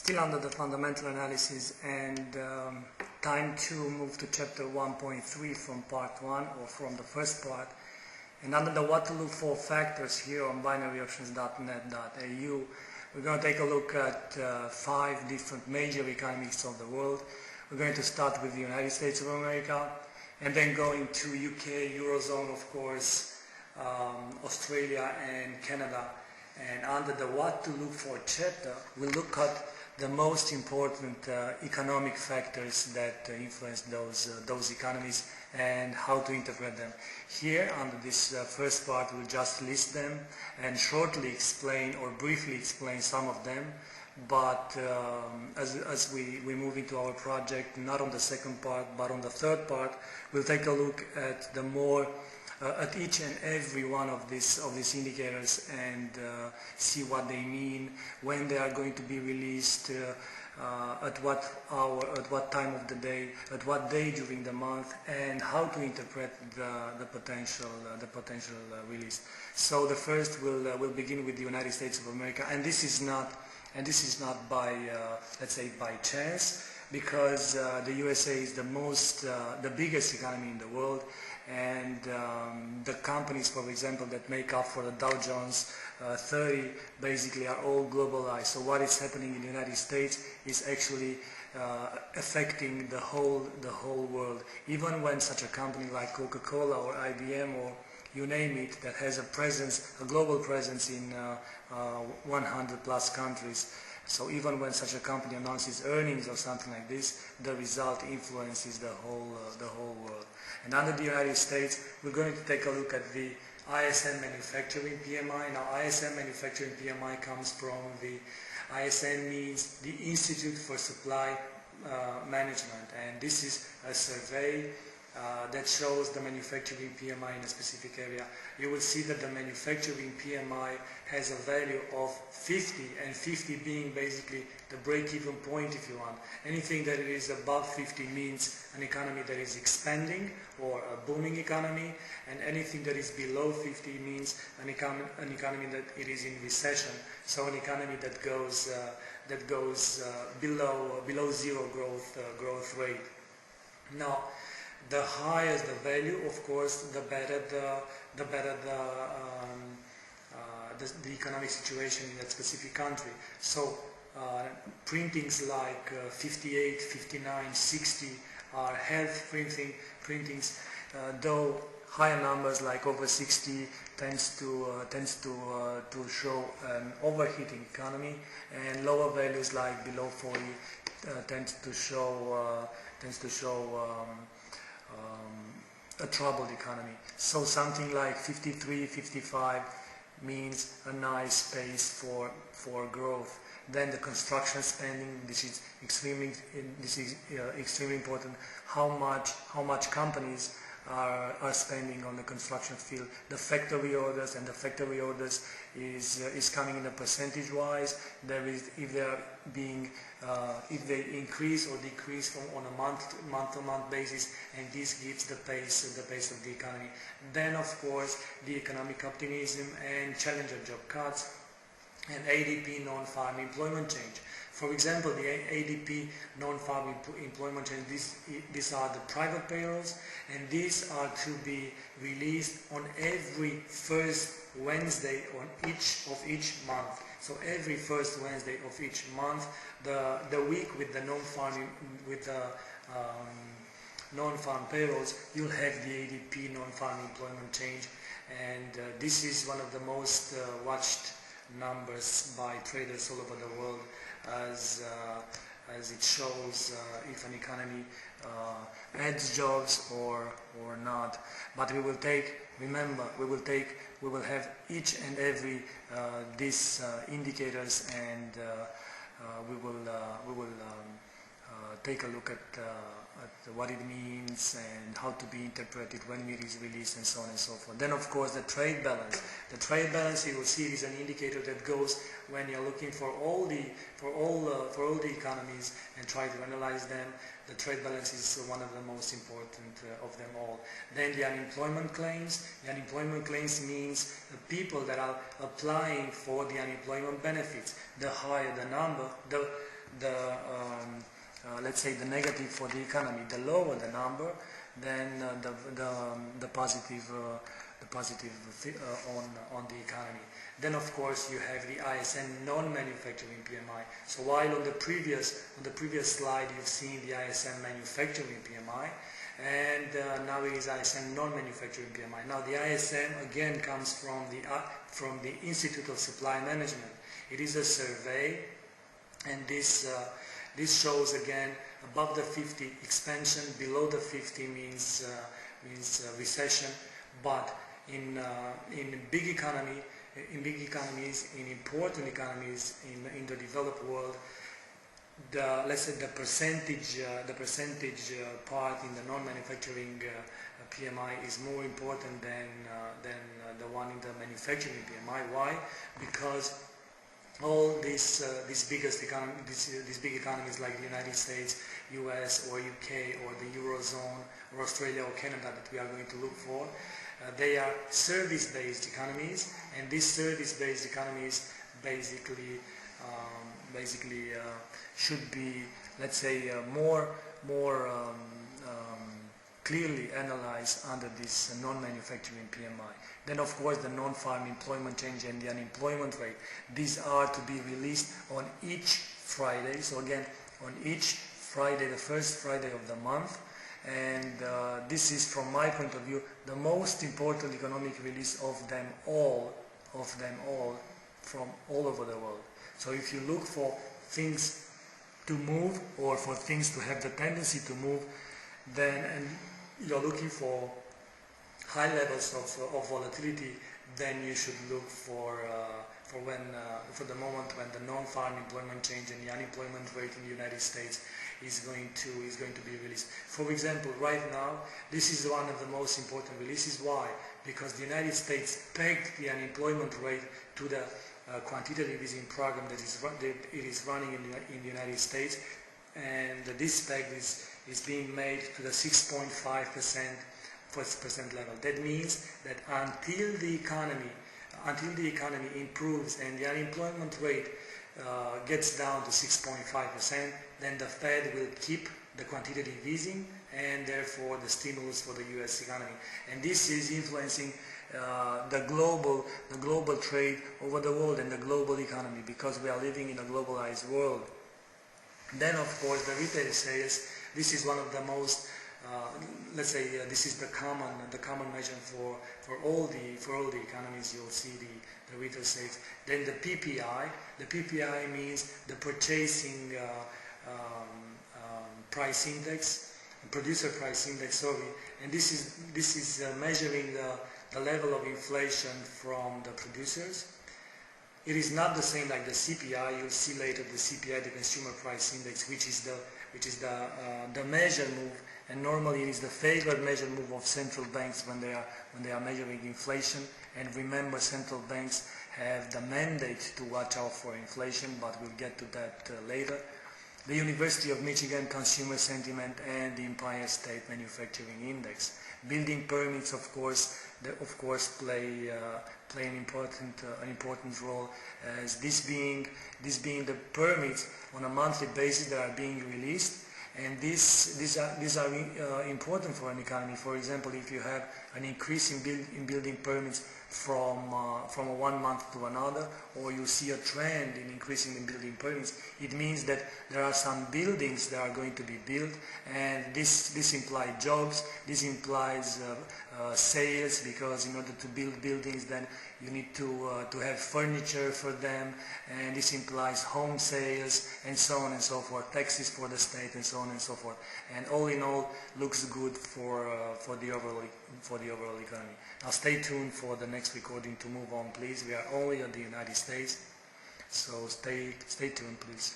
Still under the fundamental analysis, and time to move to chapter 1.3 from part 1 or from the first part. And under the what to look for factors here on binaryoptions.net.au, we're going to take a look at 5 different major economies of the world. We're going to start with the United States of America, and then going to UK, Eurozone, of course, Australia and Canada. And under the what to look for chapter, we look at the most important economic factors that influence those economies and how to interpret them. Here, under this first part, we'll just list them and shortly explain or briefly explain some of them. But as we move into our project, not on the second part, but on the third part, we'll take a look at the more at each and every one of these indicators and see what they mean, when they are going to be released, at what hour, at what time of the day, at what day during the month, and how to interpret the potential release. So the first will begin with the United States of America, and this is not by let's say by chance, because the USA is the biggest economy in the world. And the companies, for example, that make up for the Dow Jones 30 basically are all globalized. So what is happening in the United States is actually affecting the whole world. Even when such a company like Coca-Cola or IBM or you name it, that has a global presence in 100 plus countries. So even when such a company announces earnings or something like this, the result influences the whole world. And under the United States, we're going to take a look at the ISM manufacturing PMI. Now, ISM manufacturing PMI comes from the ISM means the Institute for Supply Management, and this is a survey that shows the manufacturing PMI in a specific area. You will see that the manufacturing PMI has a value of 50, and 50 being basically the break-even point, if you want. Anything that is above 50 means an economy that is expanding or a booming economy, and anything that is below 50 means an economy that it is in recession. So an economy that goes below zero growth rate. Now, the higher the value, of course, the better the economic situation in that specific country. So printings like 58, 59, 60 are health printings, though higher numbers like over 60 tends to show an overheating economy, and lower values like below 40 tends to show a troubled economy. So something like 53, 55 means a nice space for growth. Then the construction spending, this is extremely important. How much companies are spending on the construction field. The factory orders, and the factory orders is coming in a percentage wise. There is if they increase or decrease on a month to month basis, and this gives the pace of the economy. Then of course the economic optimism and challenger job cuts and ADP non-farm employment change. For example, the ADP non-farm employment change, these are the private payrolls, and these are to be released on every first Wednesday on each month. So every first Wednesday of each month, the week with the non-farm payrolls, you'll have the ADP non-farm employment change, and this is one of the most watched numbers by traders all over the world, as it shows if an economy adds jobs or not. But we will have each and every these indicators, and we will take a look at what it means and how to be interpreted when it is released, and so on and so forth. Then of course the trade balance. The trade balance, you will see, is an indicator that goes when you're looking for all the economies and try to analyze them. The trade balance is one of the most important of them all. Then the unemployment claims. The unemployment claims means the people that are applying for the unemployment benefits. The higher the number, let's say the negative for the economy. The lower the number, then the positive on the economy. Then of course you have the ISM non-manufacturing PMI. So while on the previous slide you've seen the ISM manufacturing PMI, and now it is ISM non-manufacturing PMI. Now the ISM again comes from the Institute of Supply Management. It is a survey, and this shows again above the 50 expansion, below the 50 means recession. But in big economies, in important economies in the developed world, let's say the percentage part in the non-manufacturing PMI is more important than the one in the manufacturing PMI. Why? Because all these big economies like the United States, US or UK or the Eurozone or Australia or Canada that we are going to look for, they are service-based economies, and these service-based economies basically should be, let's say, more clearly analyzed under this non-manufacturing PMI. Then of course the non-farm employment change and the unemployment rate. These are to be released on each Friday. So again, on each Friday, the first Friday of the month. And this is, from my point of view, the most important economic release of them all from all over the world. So if you look for things to move or for things to have the tendency to move, then, and you're looking for high levels of volatility, then you should look for the moment when the non-farm employment change and the unemployment rate in the United States is going to be released. For example, right now, this is one of the most important releases. Why? Because the United States pegged the unemployment rate to the quantitative easing program that it is running in the United States, and this peg is being made to the 6.5% level. That means that until the economy improves and the unemployment rate gets down to 6.5%, then the Fed will keep the quantitative easing and therefore the stimulus for the US economy. And this is influencing the global trade over the world and the global economy, because we are living in a globalized world. Then of course the retail sales, this is one of the most let's say this is the common measure for all the economies. You'll see the retail sales. Then the PPI means the purchasing price index, producer price index. Sorry, and this is measuring the level of inflation from the producers. It is not the same like the CPI. You'll see later the CPI, the Consumer Price Index, which is the measure move, and normally it is the favored measure move of central banks when they are measuring inflation. And remember, central banks have the mandate to watch out for inflation, but we'll get to that later. The University of Michigan Consumer Sentiment and the Empire State Manufacturing Index. Building permits, of course, play an important role, as this being the permits on a monthly basis that are being released, and these are important for an economy. For example, if you have an increase in building permits from one month to another, or you see a trend in increasing in building permits, it means that there are some buildings that are going to be built, and this implies jobs, this implies sales, because in order to build buildings, then you need to have furniture for them, and this implies home sales, and so on and so forth, taxes for the state, and so on and so forth. And all in all, looks good for the overall economy. Now stay tuned for the next recording to move on, please. We are only in the United States, so stay tuned, please.